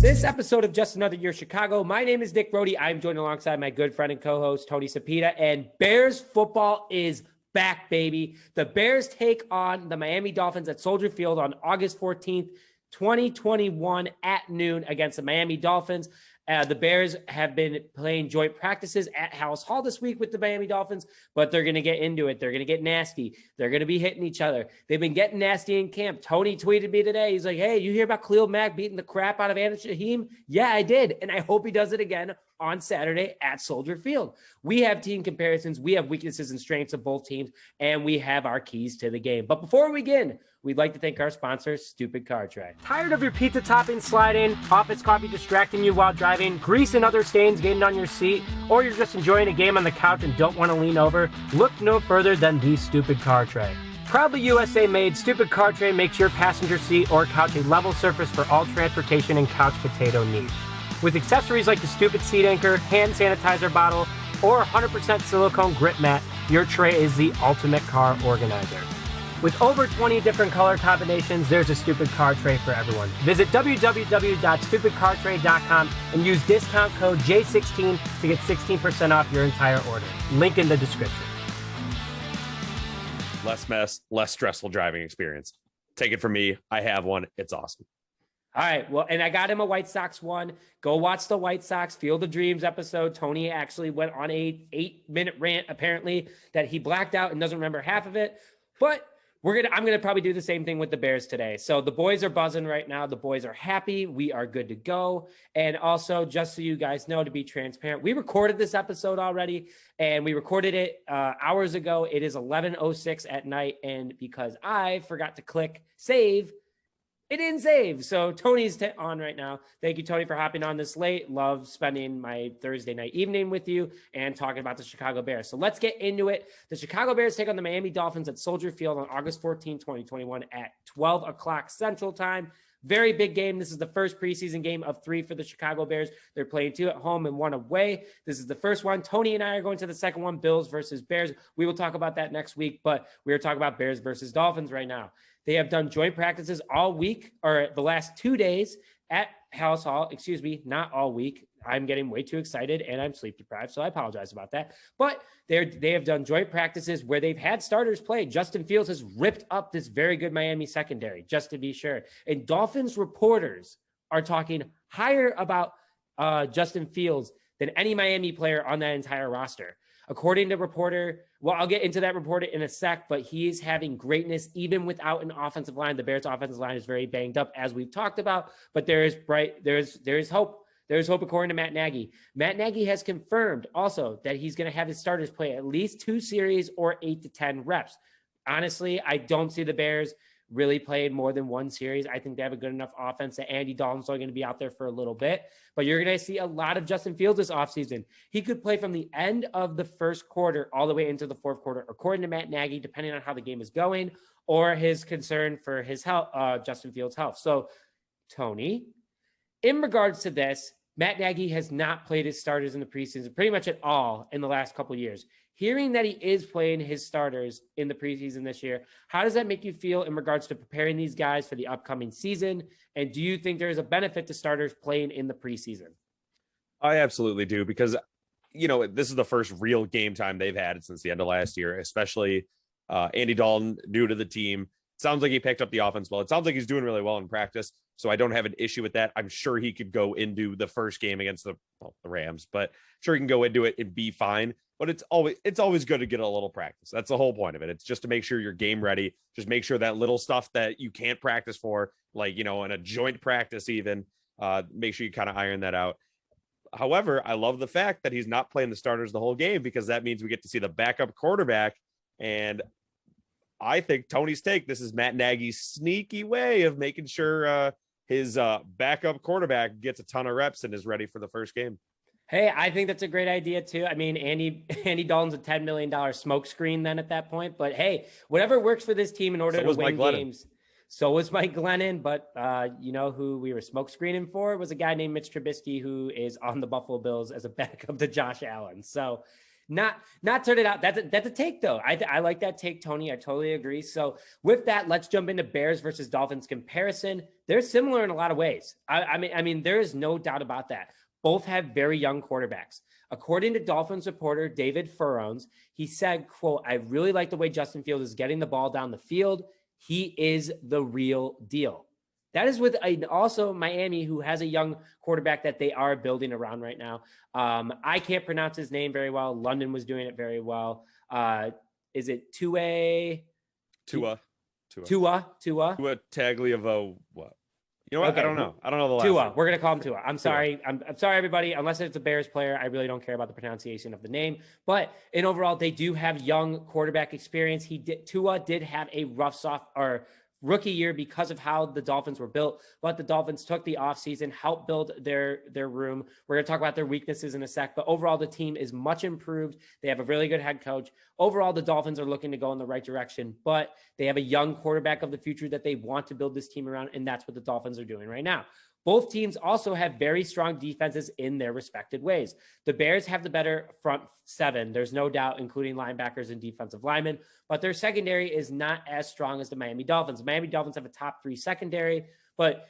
this episode of Just Another Year Chicago. My name is Nick Brody. I'm joined alongside my good friend and co-host, Tony Sapita. And Bears football is back, baby. The Bears take on the Miami Dolphins at Soldier Field on August 14th, 2021 at noon against the Miami Dolphins. The Bears have been playing joint practices at House Hall this week with the Miami Dolphins, but they're going to get into it. They're going to get nasty. They're going to be hitting each other. They've been getting nasty in camp. Tony tweeted me today. He's like, hey, you hear about Khalil Mack beating the crap out of Adam Shaheen? Yeah, I did. And I hope he does it again on Saturday at Soldier Field. We have team comparisons. We have weaknesses and strengths of both teams, and we have our keys to the game. But before we begin, we'd like to thank our sponsor, Stupid Car Tray. Tired of your pizza topping sliding, office coffee distracting you while driving, grease and other stains getting on your seat, or you're just enjoying a game on the couch and don't want to lean over? Look no further than the Stupid Car Tray. Proudly USA made, Stupid Car Tray makes your passenger seat or couch a level surface for all transportation and couch potato needs. With accessories like the Stupid Seat Anchor, hand sanitizer bottle, or 100% silicone grip mat, your tray is the ultimate car organizer. With over 20 different color combinations, there's a Stupid Car Tray for everyone. Visit www.stupidcartray.com and use discount code J16 to get 16% off your entire order. Link in the description. Less mess, less stressful driving experience. Take it from me. I have one. It's awesome. All right. Well, and I got him a White Sox one. Go watch the White Sox Field of Dreams episode. Tony actually went on a 8-minute rant, apparently, that he blacked out and doesn't remember half of it. But I'm gonna probably do the same thing with the Bears today. So the boys are buzzing right now. The boys are happy. We are good to go. And also, just so you guys know, to be transparent, we recorded this episode already, and we recorded it hours ago. It is 11:06 at night, and because I forgot to click save, it didn't save. So Tony's on right now. Thank you, Tony, for hopping on this late. Love spending my Thursday night evening with you and talking about the Chicago Bears. So let's get into it. The Chicago Bears take on the Miami Dolphins at Soldier Field on August 14, 2021 at 12 o'clock Central Time. Very big game. This is the first preseason game of 3 for the Chicago Bears. They're playing 2 at home and 1 away. This is the first one. Tony and I are going to the second one, Bills versus Bears. We will talk about that next week, but we are talking about Bears versus Dolphins right now. They have done joint practices all week, or the last 2 days at House Hall. Excuse me, not all week. I'm getting way too excited and I'm sleep deprived, so I apologize about that. But they have done joint practices where they've had starters play. Justin Fields has ripped up this very good Miami secondary, just to be sure. And Dolphins reporters are talking higher about Justin Fields than any Miami player on that entire roster. According to reporter, well, I'll get into that reporter in a sec, but he's having greatness even without an offensive line. The Bears' offensive line is very banged up, as we've talked about, but there's hope. There's hope according to Matt Nagy. Matt Nagy has confirmed also that he's going to have his starters play at least 2 series or 8 to 10 reps. Honestly, I don't see the Bears really playing more than 1 series. I think they have a good enough offense that Andy Dalton's only going to be out there for a little bit, but you're going to see a lot of Justin Fields this offseason. He could play from the end of the first quarter all the way into the fourth quarter, according to Matt Nagy, depending on how the game is going or his concern for his health, Justin Fields' health. So, Tony, in regards to this, Matt Nagy has not played his starters in the preseason pretty much at all in the last couple of years. Hearing that he is playing his starters in the preseason this year, how does that make you feel in regards to preparing these guys for the upcoming season? And do you think there's a benefit to starters playing in the preseason? I absolutely do, because, this is the first real game time they've had since the end of last year, especially Andy Dalton, new to the team. Sounds like he picked up the offense well. It sounds like he's doing really well in practice, so I don't have an issue with that. I'm sure he could go into the first game against the Rams, but sure he can go into it and be fine. But it's always good to get a little practice. That's the whole point of it. It's just to make sure you're game ready. Just make sure that little stuff that you can't practice for, like, in a joint practice even, make sure you kind of iron that out. However, I love the fact that he's not playing the starters the whole game, because that means we get to see the backup quarterback. And I think Tony's take, this is Matt Nagy's sneaky way of making sure his backup quarterback gets a ton of reps and is ready for the first game. Hey, I think that's a great idea too. I mean, Andy Dalton's a $10 million smokescreen then at that point. But hey, whatever works for this team in order to win games. So was Mike Glennon. But who we were smokescreening for was a guy named Mitch Trubisky, who is on the Buffalo Bills as a backup to Josh Allen. So not turn it out. That's a take though. I like that take, Tony. I totally agree. So with that, let's jump into Bears versus Dolphins comparison. They're similar in a lot of ways. I mean, there is no doubt about that. Both have very young quarterbacks. According to Dolphins reporter David Furrones, he said, quote, "I really like the way Justin Fields is getting the ball down the field. He is the real deal." That is with also Miami, who has a young quarterback that they are building around right now. I can't pronounce his name very well. London was doing it very well. Is it Tua Tagliavoa? What? You know what? Okay. I don't know. I don't know the last Tua. name. We're gonna call him Tua. I'm sorry. I'm sorry, everybody. Unless it's a Bears player, I really don't care about the pronunciation of the name. But in overall, they do have young quarterback experience. Tua did have a rough rookie year because of how the Dolphins were built, but the Dolphins took the offseason, helped build their room. We're going to talk about their weaknesses in a sec, but overall the team is much improved. They have a really good head coach. Overall, the Dolphins are looking to go in the right direction, but they have a young quarterback of the future that they want to build this team around, and that's what the Dolphins are doing right now. Both teams also have very strong defenses in their respective ways. The Bears have the better front seven, there's no doubt, including linebackers and defensive linemen, but their secondary is not as strong as the Miami Dolphins. The Miami Dolphins have a top 3 secondary, but,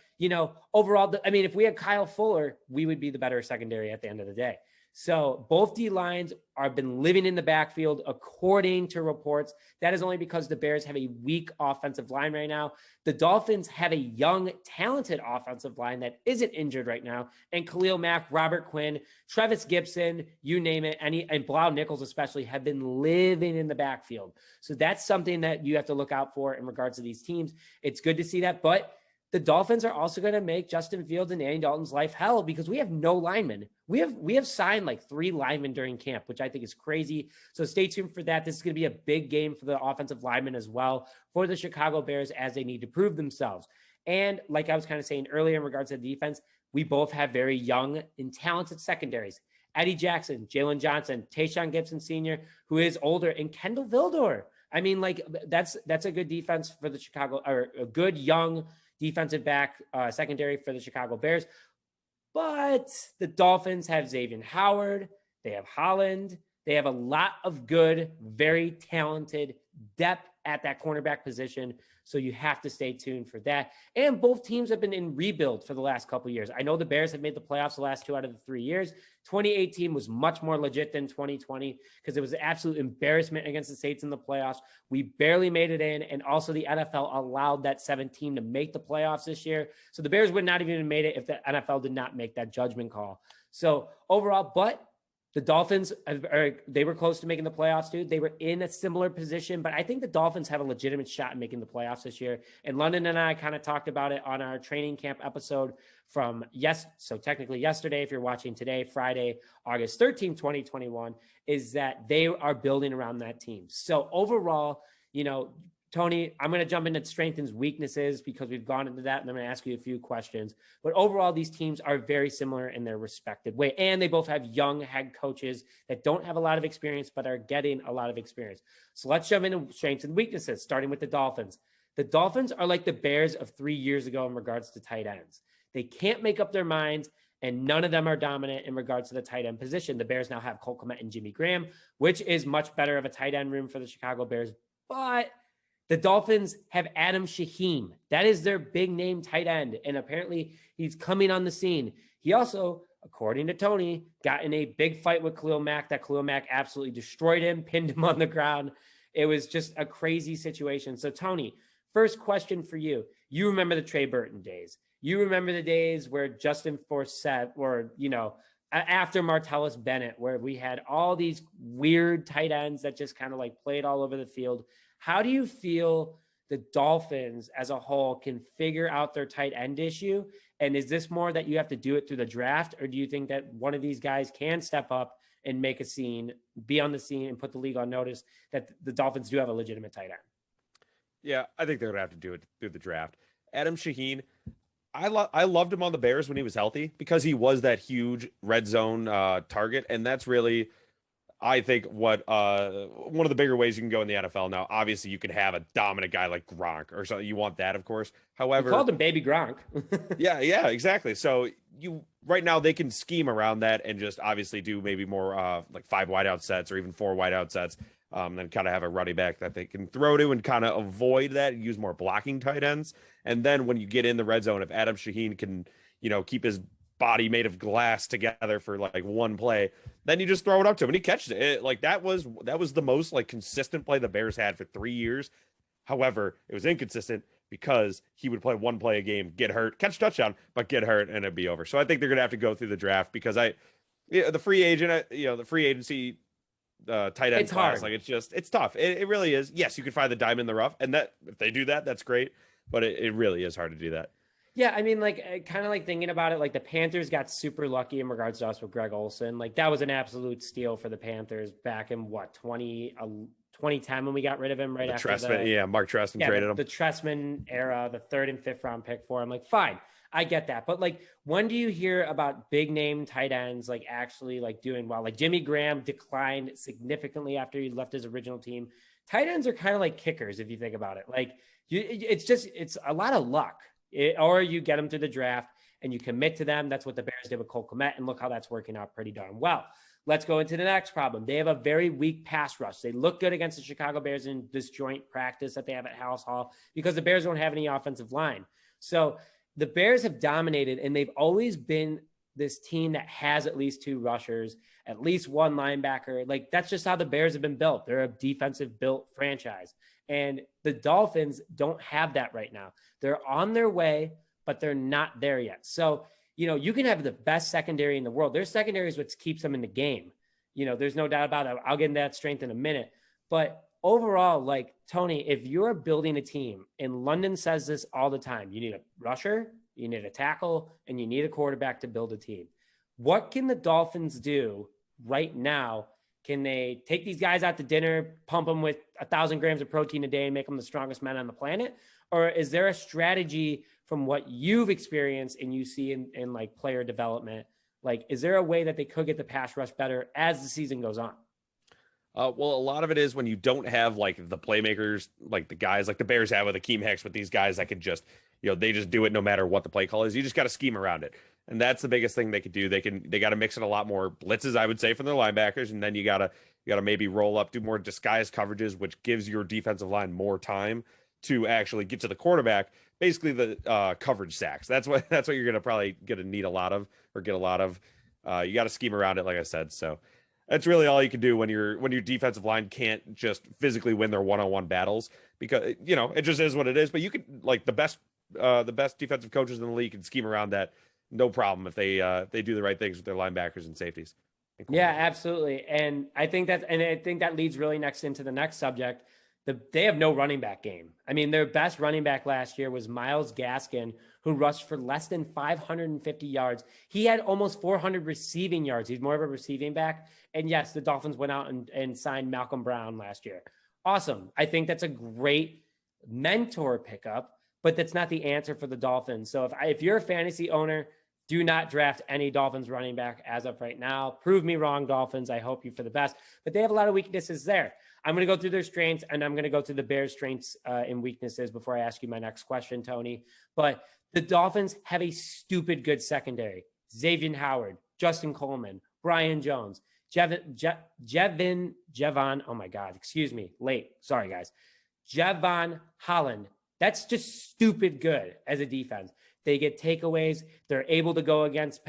overall, if we had Kyle Fuller, we would be the better secondary at the end of the day. So both D lines have been living in the backfield, according to reports. That is only because the Bears have a weak offensive line right now. The Dolphins have a young, talented offensive line that isn't injured right now. And Khalil Mack, Robert Quinn, Trevis Gibson, you name it, and Blau Nichols especially, have been living in the backfield. So that's something that you have to look out for in regards to these teams. It's good to see that, but the Dolphins are also going to make Justin Fields and Andy Dalton's life hell because we have no linemen. We have signed like 3 linemen during camp, which I think is crazy. So stay tuned for that. This is going to be a big game for the offensive linemen as well for the Chicago Bears as they need to prove themselves. And like I was kind of saying earlier in regards to the defense, we both have very young and talented secondaries. Eddie Jackson, Jalen Johnson, Tayshaun Gibson Sr., who is older, and Kendall Vildor. I mean, like that's a good defense for the Chicago, or a good young defensive back secondary for the Chicago Bears. But the Dolphins have Xavier Howard. They have Holland. They have a lot of good, very talented depth at that cornerback position. So you have to stay tuned for that. And both teams have been in rebuild for the last couple of years. I know the Bears have made the playoffs the last 2 out of the 3 years. 2018 was much more legit than 2020 because it was an absolute embarrassment against the Saints in the playoffs. We barely made it in. And also the NFL allowed that 7 team to make the playoffs this year. So the Bears would not even have made it if the NFL did not make that judgment call. So overall, but the Dolphins, they were close to making the playoffs, dude. They were in a similar position, but I think the Dolphins have a legitimate shot in making the playoffs this year. And London and I kind of talked about it on our training camp episode so technically yesterday, if you're watching today, Friday, August 13th, 2021, is that they are building around that team. So overall, Tony, I'm going to jump into strengths and weaknesses because we've gone into that, and I'm going to ask you a few questions. But overall, these teams are very similar in their respective way, and they both have young head coaches that don't have a lot of experience but are getting a lot of experience. So let's jump into strengths and weaknesses, starting with the Dolphins. The Dolphins are like the Bears of 3 years ago in regards to tight ends. They can't make up their minds, and none of them are dominant in regards to the tight end position. The Bears now have Cole Kmet and Jimmy Graham, which is much better of a tight end room for the Chicago Bears, but the Dolphins have Adam Shaheen. That is their big name tight end. And apparently he's coming on the scene. He also, according to Tony, got in a big fight with Khalil Mack that Khalil Mack absolutely destroyed him, pinned him on the ground. It was just a crazy situation. So Tony, first question for you. You remember the Trey Burton days. You remember the days where Justin Forsett or, after Martellus Bennett, where we had all these weird tight ends that just kind of like played all over the field. How do you feel the Dolphins as a whole can figure out their tight end issue? And is this more that you have to do it through the draft, or do you think that one of these guys can step up and make a scene, be on the scene, and put the league on notice that the Dolphins do have a legitimate tight end? Yeah, I think they're going to have to do it through the draft. Adam Shaheen, I loved him on the Bears when he was healthy because he was that huge red zone target. And that's really, I think one of the bigger ways you can go in the NFL now, obviously you could have a dominant guy like Gronk or something. You want that, of course. You However, called him Baby Gronk. yeah, exactly. So you right now they can scheme around that and just obviously do maybe more like 5 wideout sets or even 4 wideout sets. Then kind of have a running back that they can throw to and kind of avoid that and use more blocking tight ends. And then when you get in the red zone, if Adam Shaheen can, keep his body made of glass together for like one play, then you just throw it up to him and he catches it. Like that was the most like consistent play the Bears had for 3 years. However, it was inconsistent because he would play one play a game, get hurt, catch touchdown, but get hurt and it'd be over. So I think they're gonna have to go through the draft because the free agent, the free agency tight end It's class, hard. like it's tough. It really is. Yes, you can find the diamond in the rough, and that if they do that, that's great. But it really is hard to do that. Yeah, I mean, like, kind of like thinking about it, like the Panthers got super lucky in regards to us with Greg Olsen. Like, that was an absolute steal for the Panthers back in 2010 when we got rid of him right after Mark Trestman traded him. The Trestman era, the 3rd and 5th round pick for him. Like, fine, I get that. But like, when do you hear about big name tight ends like actually like doing well? Like Jimmy Graham declined significantly after he left his original team. Tight ends are kind of like kickers if you think about it. Like, it's a lot of luck. Or you get them through the draft and you commit to them. That's what the Bears did with Cole Kmet, and look how that's working out pretty darn well. Let's go into the next problem. They have a very weak pass rush. They look good against the Chicago Bears in this joint practice that they have at House Hall because the Bears don't have any offensive line. So the Bears have dominated, and they've always been this team that has at least 2 rushers, at least 1 linebacker. Like, that's just how the Bears have been built. They're a defensive built franchise. And the Dolphins don't have that right now. They're on their way, but they're not there yet. So, you can have the best secondary in the world. Their secondary is what keeps them in the game. There's no doubt about it. I'll get into that strength in a minute. But overall, like, Tony, if you're building a team, and London says this all the time, you need a rusher, you need a tackle, and you need a quarterback to build a team. What can the Dolphins do right now? Can they take these guys out to dinner, pump them with 1,000 grams of protein a day and make them the strongest men on the planet? Or is there a strategy from what you've experienced and you see in like player development? Like, is there a way that they could get the pass rush better as the season goes on? Well, a lot of it is when you don't have like the playmakers, like the guys like the Bears have with Akeem Hicks, with these guys that can just, they just do it no matter what the play call is. You just got to scheme around it. And that's the biggest thing they could do. They got to mix in a lot more blitzes, I would say, from their linebackers. And then you gotta maybe roll up, do more disguised coverages, which gives your defensive line more time to actually get to the quarterback. Basically the coverage sacks. That's what you're going to probably need a lot of, or get a lot of. You got to scheme around it, like I said. So that's really all you can do when your defensive line can't just physically win their one-on-one battles, because it just is what it is. But you could, like, the best defensive coaches in the league can scheme around that, no problem, if they do the right things with their linebackers and safeties. Yeah, absolutely. And I think that leads really next into the next subject. They have no running back game. I mean, their best running back last year was Myles Gaskin, who rushed for less than 550 yards. He had almost 400 receiving yards. He's more of a receiving back. And yes, the Dolphins went out and signed Malcolm Brown last year. Awesome. I think that's a great mentor pickup, but that's not the answer for the Dolphins. So if you're a fantasy owner, do not draft any Dolphins running back as of right now. Prove me wrong, Dolphins. I hope you for the best. But they have a lot of weaknesses there. I'm going to go through their strengths, and I'm going to go through the Bears' strengths and weaknesses before I ask you my next question, Tony. But the Dolphins have a stupid good secondary. Xavier Howard, Justin Coleman, Brian Jones, Jevon, oh my God, excuse me, late. Sorry, guys. Jevon Holland. That's just stupid good as a defense. They get takeaways. They're able to go against,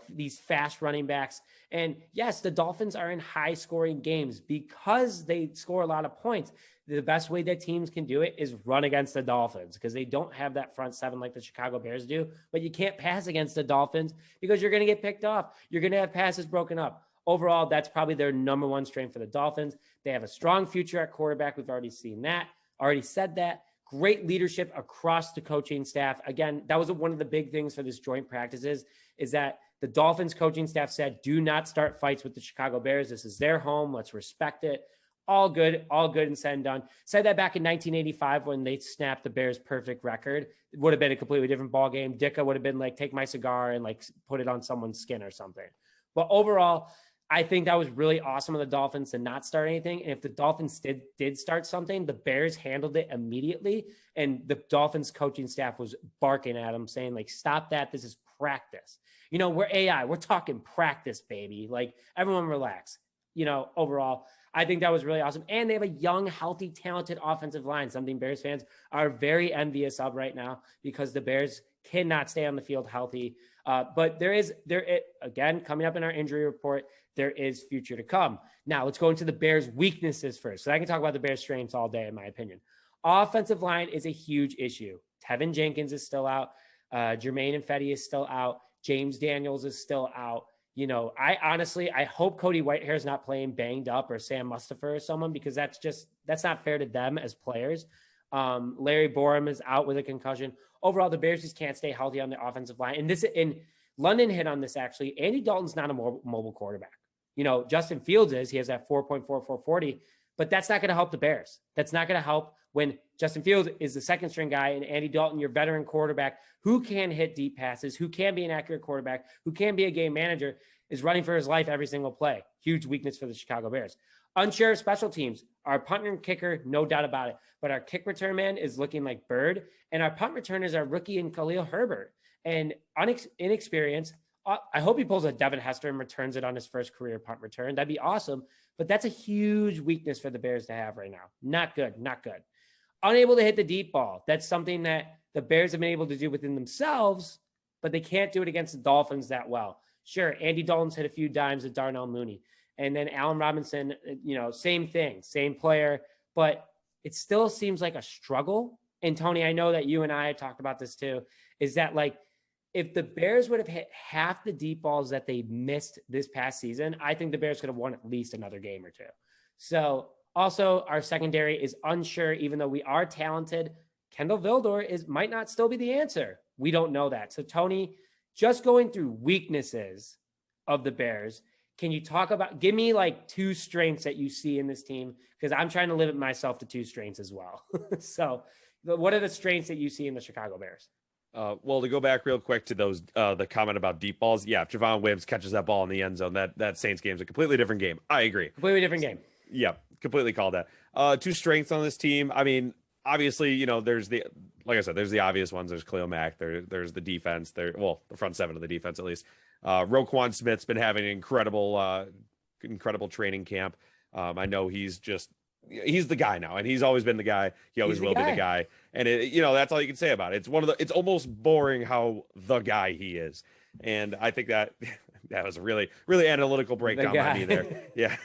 these fast running backs. And yes, the Dolphins are in high scoring games because they score a lot of points. The best way that teams can do it is run against the Dolphins because they don't have that front seven like the Chicago Bears do. But you can't pass against the Dolphins because you're going to get picked off. You're going to have passes broken up. Overall, that's probably their number one strength for the Dolphins. They have a strong future at quarterback. We've already seen that, already said that. Great leadership across the coaching staff. Again, that was one of the big things for this joint practices is that the Dolphins coaching staff said, do not start fights with the Chicago Bears. This is their home. Let's respect it. All good and said and done. Said that back in 1985 when they snapped the Bears' perfect record. It would have been a completely different ball game. Ditka would have been like, take my cigar and like put it on someone's skin or something. But overall, I think that was really awesome of the Dolphins to not start anything. And if the Dolphins did start something, the Bears handled it immediately. And the Dolphins coaching staff was barking at them saying, like, stop that. This is practice. You know, we're AI. We're talking practice, baby. Like, everyone relax. You know, overall, I think that was really awesome. And they have a young, healthy, talented offensive line, something Bears fans are very envious of right now because the Bears cannot stay on the field healthy. But again, coming up in our injury report, there is future to come. Now let's go into the Bears' weaknesses first. So I can talk about the Bears' strengths all day, in my opinion. Offensive line is a huge issue. Tevin Jenkins is still out. Jermaine Ifedi is still out. James Daniels is still out. You know, I hope Cody Whitehair is not playing banged up, or Sam Mustafa or someone, because that's not fair to them as players. Larry Borum is out with a concussion. Overall, the Bears just can't stay healthy on the offensive line. And London hit on this, actually. Andy Dalton's not a mobile quarterback. You know, Justin Fields is. He has that 4.4440, but that's not going to help the Bears. That's not going to help when Justin Fields is the second string guy and Andy Dalton, your veteran quarterback, who can hit deep passes, who can be an accurate quarterback, who can be a game manager, is running for his life every single play. Huge weakness for the Chicago Bears. Unsure of special teams. Our punt and kicker, no doubt about it. But our kick return man is looking like Bird. And our punt returner is our rookie in Khalil Herbert. And inexperienced. I hope he pulls a Devin Hester and returns it on his first career punt return. That'd be awesome. But that's a huge weakness for the Bears to have right now. Not good. Not good. Unable to hit the deep ball. That's something that the Bears have been able to do within themselves, but they can't do it against the Dolphins that well. Sure, Andy Dalton's hit a few dimes at Darnell Mooney. And then Allen Robinson, you know, same thing, same player. But it still seems like a struggle. And Tony, I know that you and I have talked about this too, is that, like, if the Bears would have hit half the deep balls that they missed this past season, I think the Bears could have won at least another game or two. So also our secondary is unsure, even though we are talented. Kendall Vildor might not still be the answer. We don't know that. So Tony, just going through weaknesses of the Bears, can you give me like two strengths that you see in this team? Because I'm trying to limit myself to two strengths as well. So what are the strengths that you see in the Chicago Bears? Well, to go back real quick to those, the comment about deep balls. Yeah, if Javon Wims catches that ball in the end zone, that Saints game is a completely different game. I agree. Completely different game. Yeah, completely called that. Two strengths on this team. I mean, obviously, you know, like I said, there's the obvious ones. There's Khalil Mack. There's the defense. The front seven of the defense at least. Roquan Smith's been having an incredible training camp. I know he's the guy now, and he's always been the guy. He always will be the guy. And that's all you can say about it. It's almost boring how the guy he is. And I think that was a really, really analytical breakdown by me there. Yeah.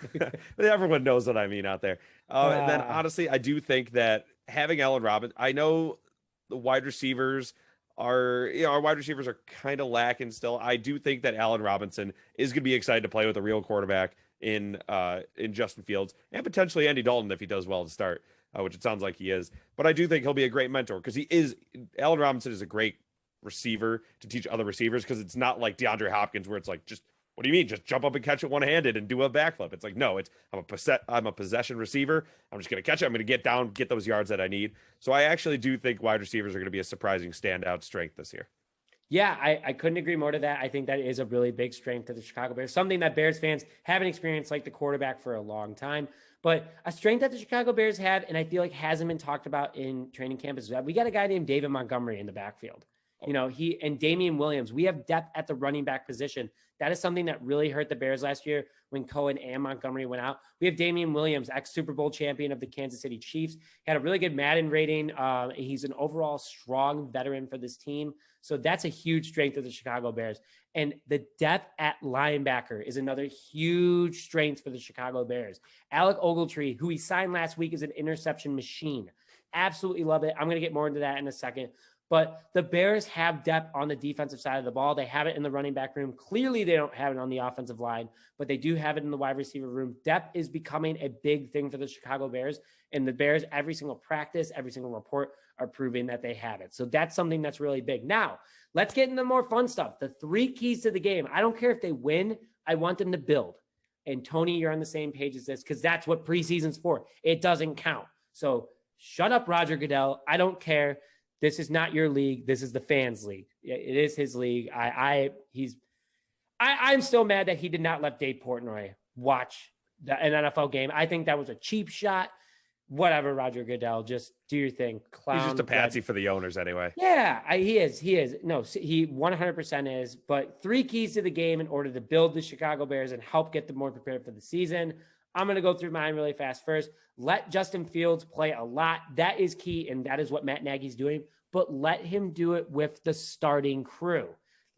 Everyone knows what I mean out there. And then honestly, I do think that having Allen Robinson, I know the wide receivers our wide receivers are kind of lacking still. I do think that Allen Robinson is going to be excited to play with a real quarterback in Justin Fields and potentially Andy Dalton if he does well to start, which it sounds like he is. But I do think he'll be a great mentor because Allen Robinson is a great receiver to teach other receivers, because it's not like DeAndre Hopkins where it's like, just what do you mean? Just jump up and catch it one-handed and do a backflip. It's like, no, I'm a possession receiver. I'm just going to catch it. I'm going to get down, get those yards that I need. So I actually do think wide receivers are going to be a surprising standout strength this year. Yeah, I couldn't agree more to that. I think that is a really big strength to the Chicago Bears, something that Bears fans haven't experienced like the quarterback for a long time. But a strength that the Chicago Bears have, and I feel like hasn't been talked about in training camp, is that we got a guy named David Montgomery in the backfield. You know, he and Damian Williams, we have depth at the running back position. That is something that really hurt the Bears last year when Cohen and Montgomery went out. We have Damian Williams, ex-Super Bowl champion of the Kansas City Chiefs. He had a really good Madden rating. He's an overall strong veteran for this team. So that's a huge strength of the Chicago Bears. And the depth at linebacker is another huge strength for the Chicago Bears. Alec Ogletree, who we signed last week, is an interception machine. Absolutely love it. I'm going to get more into that in a second. But the Bears have depth on the defensive side of the ball. They have it in the running back room. Clearly, they don't have it on the offensive line, but they do have it in the wide receiver room. Depth is becoming a big thing for the Chicago Bears, and the Bears, every single practice, every single report, are proving that they have it. So that's something that's really big. Now, let's get into more fun stuff. The 3 keys to the game. I don't care if they win. I want them to build. And Tony, you're on the same page as this, because that's what preseason's for. It doesn't count. So shut up, Roger Goodell. I don't care. This is not your league. This is the fans' league. It is his league. I'm still mad that he did not let Dave Portnoy watch an NFL game. I think that was a cheap shot. Whatever, Roger Goodell, just do your thing. Clown. He's just a patsy for the owners anyway. Yeah, he is. He is. No, he 100% is. But 3 keys to the game in order to build the Chicago Bears and help get them more prepared for the season. I'm going to go through mine really fast first. Let Justin Fields play a lot. That is key, and that is what Matt Nagy's doing. But let him do it with the starting crew.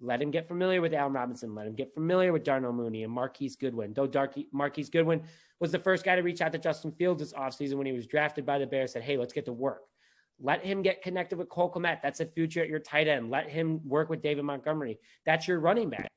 Let him get familiar with Allen Robinson. Let him get familiar with Darnell Mooney and Marquis Goodwin. Though Marquis Goodwin was the first guy to reach out to Justin Fields this offseason when he was drafted by the Bears, said, hey, let's get to work. Let him get connected with Cole Kmet. That's a future at your tight end. Let him work with David Montgomery. That's your running back.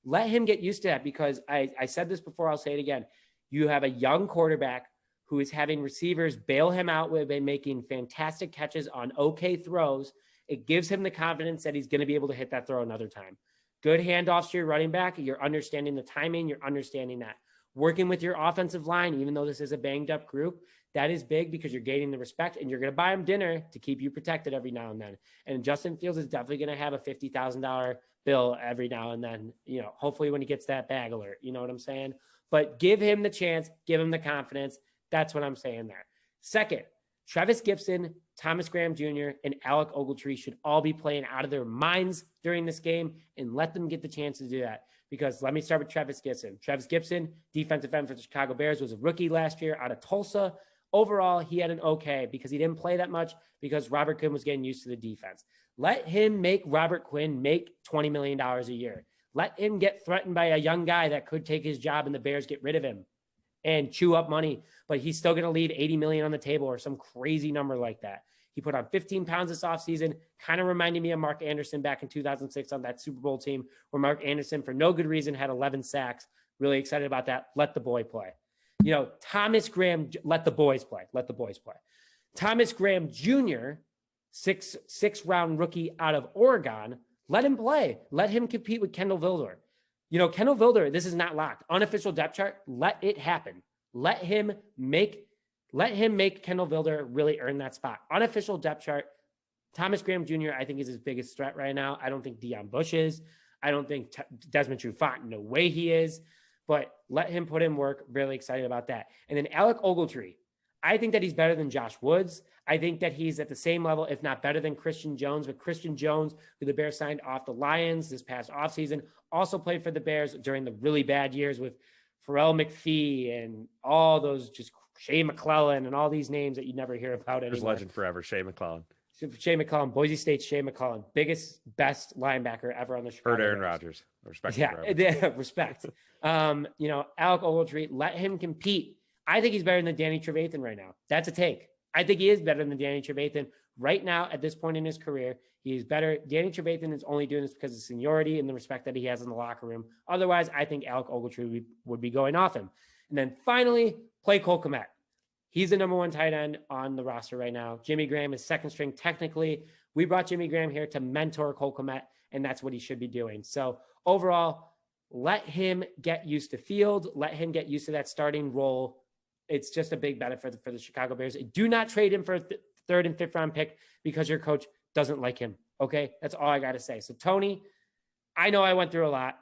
Let him get used to that, because I said this before, I'll say it again. You have a young quarterback who is having receivers bail him out with making fantastic catches on okay throws. It gives him the confidence that he's going to be able to hit that throw another time. Good handoffs to your running back. You're understanding the timing. You're understanding that. Working with your offensive line, even though this is a banged up group, that is big, because you're gaining the respect, and you're going to buy him dinner to keep you protected every now and then. And Justin Fields is definitely going to have a $50,000 bill every now and then, hopefully when he gets that bag alert, you know what I'm saying? But give him the chance, give him the confidence. That's what I'm saying there. Second, Travis Gibson, Thomas Graham Jr., and Alec Ogletree should all be playing out of their minds during this game, and let them get the chance to do that. Because let me start with Travis Gibson. Travis Gibson, defensive end for the Chicago Bears, was a rookie last year out of Tulsa. Overall, he had an okay, because he didn't play that much because Robert Quinn was getting used to the defense. Let him make Robert Quinn make $20 million a year. Let him get threatened by a young guy that could take his job and the Bears get rid of him and chew up money, but he's still going to leave $80 million on the table or some crazy number like that. He put on 15 pounds this offseason, kind of reminded me of Mark Anderson back in 2006 on that Super Bowl team where Mark Anderson, for no good reason, had 11 sacks. Really excited about that. Let the boy play. Thomas Graham, let the boys play. Let the boys play. Thomas Graham Jr., six round rookie out of Oregon, let him play. Let him compete with Kendall Vildor. Kendall Vildor, this is not locked. Unofficial depth chart, let it happen. Let him make Kendall Vildor really earn that spot. Unofficial depth chart, Thomas Graham Jr., I think, is his biggest threat right now. I don't think Deion Bush is. I don't think Desmond Trufant, no way he is. But let him put in work. Really excited about that. And then Alec Ogletree, I think that he's better than Josh Woods. I think that he's at the same level, if not better than Christian Jones. But Christian Jones, who the Bears signed off the Lions this past offseason, also played for the Bears during the really bad years with Pharrell McPhee and all those, just Shea McClellan and all these names that you never hear about anymore. There's legend forever, Shea McClellan. Shea McClellan, Boise State Shea McClellan, biggest, best linebacker ever on the Chicago Heard Aaron Bears. Rodgers. Respect. Yeah, respect. Alec Ogletree, let him compete. I think he's better than Danny Trevathan right now. That's a take. I think he is better than Danny Trevathan right now at this point in his career. He is better. Danny Trevathan is only doing this because of seniority and the respect that he has in the locker room. Otherwise, I think Alec Ogletree would be going off him. And then finally, play Cole Kmet. He's the number 1 tight end on the roster right now. Jimmy Graham is second string technically. We brought Jimmy Graham here to mentor Cole Kmet, and that's what he should be doing. So overall, let him get used to field. Let him get used to that starting role. It's just a big benefit for the Chicago Bears. Do not trade him for a third and fifth round pick because your coach doesn't like him. Okay, that's all I got to say. So Tony, I know I went through a lot.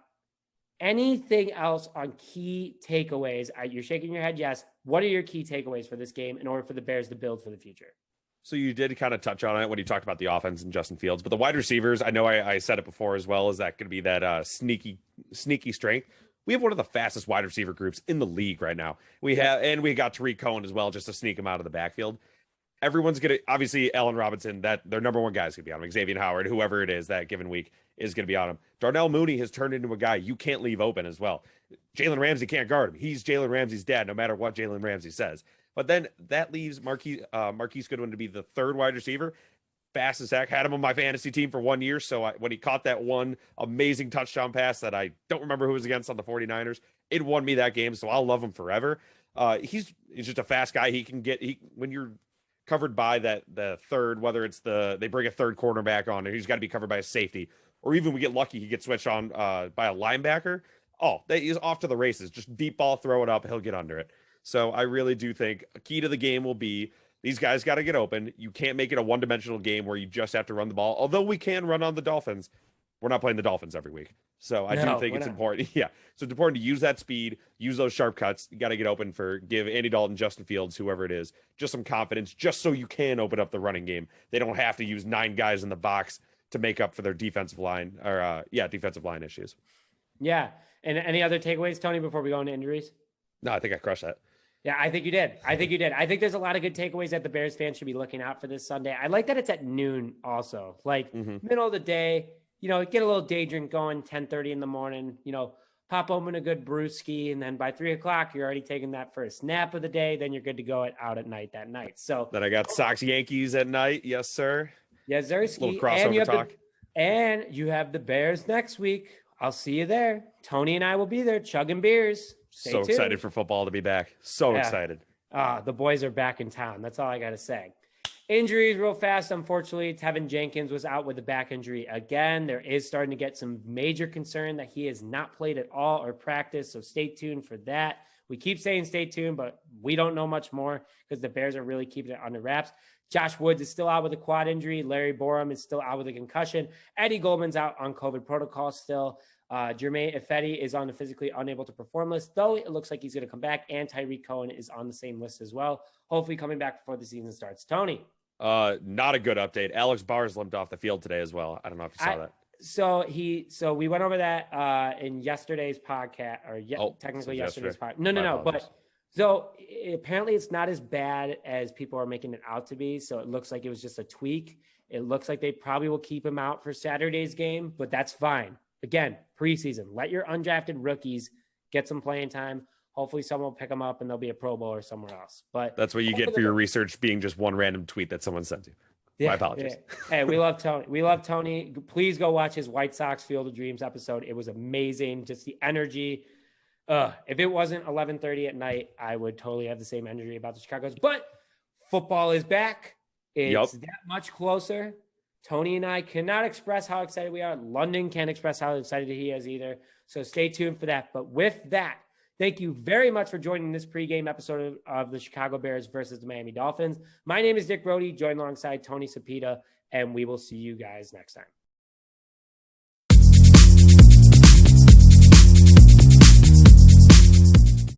Anything else on key takeaways? You're shaking your head. Yes. What are your key takeaways for this game in order for the Bears to build for the future? So you did kind of touch on it when you talked about the offense and Justin Fields, but the wide receivers, I know I said it before as well, is that going to be that sneaky strength. We have one of the fastest wide receiver groups in the league right now. We got Tariq Cohen as well, just to sneak him out of the backfield. Everyone's going to, obviously, Allen Robinson, that their number 1 guy is going to be on him. Xavier Howard, whoever it is that given week is going to be on him. Darnell Mooney has turned into a guy you can't leave open as well. Jalen Ramsey can't guard him. He's Jalen Ramsey's dad, no matter what Jalen Ramsey says. But then that leaves Marquis Goodwin to be the 3rd wide receiver. Fast as heck. Had him on my fantasy team for 1 year. So when he caught that one amazing touchdown pass that I don't remember who was against on the 49ers, it won me that game. So I'll love him forever. He's just a fast guy. When you're covered by the third, whether it's they bring a third cornerback on, and he's got to be covered by a safety, or even we get lucky, he gets switched on by a linebacker. He's off to the races. Just deep ball, throw it up, he'll get under it. So I really do think a key to the game will be these guys got to get open. You can't make it a one-dimensional game where you just have to run the ball. Although we can run on the Dolphins, we're not playing the Dolphins every week. So I do think it's important. Yeah. So it's important to use that speed, use those sharp cuts. You got to get open give Andy Dalton, Justin Fields, whoever it is, just some confidence, just so you can open up the running game. They don't have to use 9 guys in the box to make up for their defensive line defensive line issues. Yeah. And any other takeaways, Tony, before we go into injuries? No, I think I crushed that. Yeah, I think you did. I think there's a lot of good takeaways that the Bears fans should be looking out for this Sunday. I like that it's at noon also, like middle of the day, get a little day drink going, 10:30 in the morning, pop open a good brewski. And then by 3:00, you're already taking that first nap of the day. Then you're good to go out at night that night. So then I got Sox Yankees at night. Yes, sir. Yes, sir. Little crossover talk. And you have the Bears next week. I'll see you there. Tony and I will be there chugging beers. Stay tuned. Excited for football to be back. Excited. The boys are back in town. That's all I got to say. Injuries real fast. Unfortunately, Tevin Jenkins was out with a back injury again. There is starting to get some major concern that he has not played at all or practiced. So stay tuned for that. We keep saying stay tuned, but we don't know much more because the Bears are really keeping it under wraps. Josh Woods is still out with a quad injury. Larry Borum is still out with a concussion. Eddie Goldman's out on COVID protocol still. Jermaine Ifedi is on the physically unable to perform list, though it looks like he's going to come back. And Tyreek Cohen is on the same list as well. Hopefully coming back before the season starts. Tony. Not a good update. Alex Bars limped off the field today as well. I don't know if you saw that. So we went over that in yesterday's podcast, technically yesterday's podcast. No. But so apparently it's not as bad as people are making it out to be. So it looks like it was just a tweak. It looks like they probably will keep him out for Saturday's game, but that's fine. Again, preseason. Let your undrafted rookies get some playing time. Hopefully someone will pick them up and they'll be a Pro Bowler somewhere else. But that's what you get for your research being just one random tweet that someone sent you. My apologies. Yeah. Hey, we love Tony. We love Tony. Please go watch his White Sox Field of Dreams episode. It was amazing. Just the energy. If it wasn't 11:30 at night, I would totally have the same energy about the Chicago's. But football is back. It's that much closer. Tony and I cannot express how excited we are. London can't express how excited he is either. So stay tuned for that. But with that, thank you very much for joining this pregame episode of the Chicago Bears versus the Miami Dolphins. My name is Dick Brody, joined alongside Tony Sapita, and we will see you guys next time.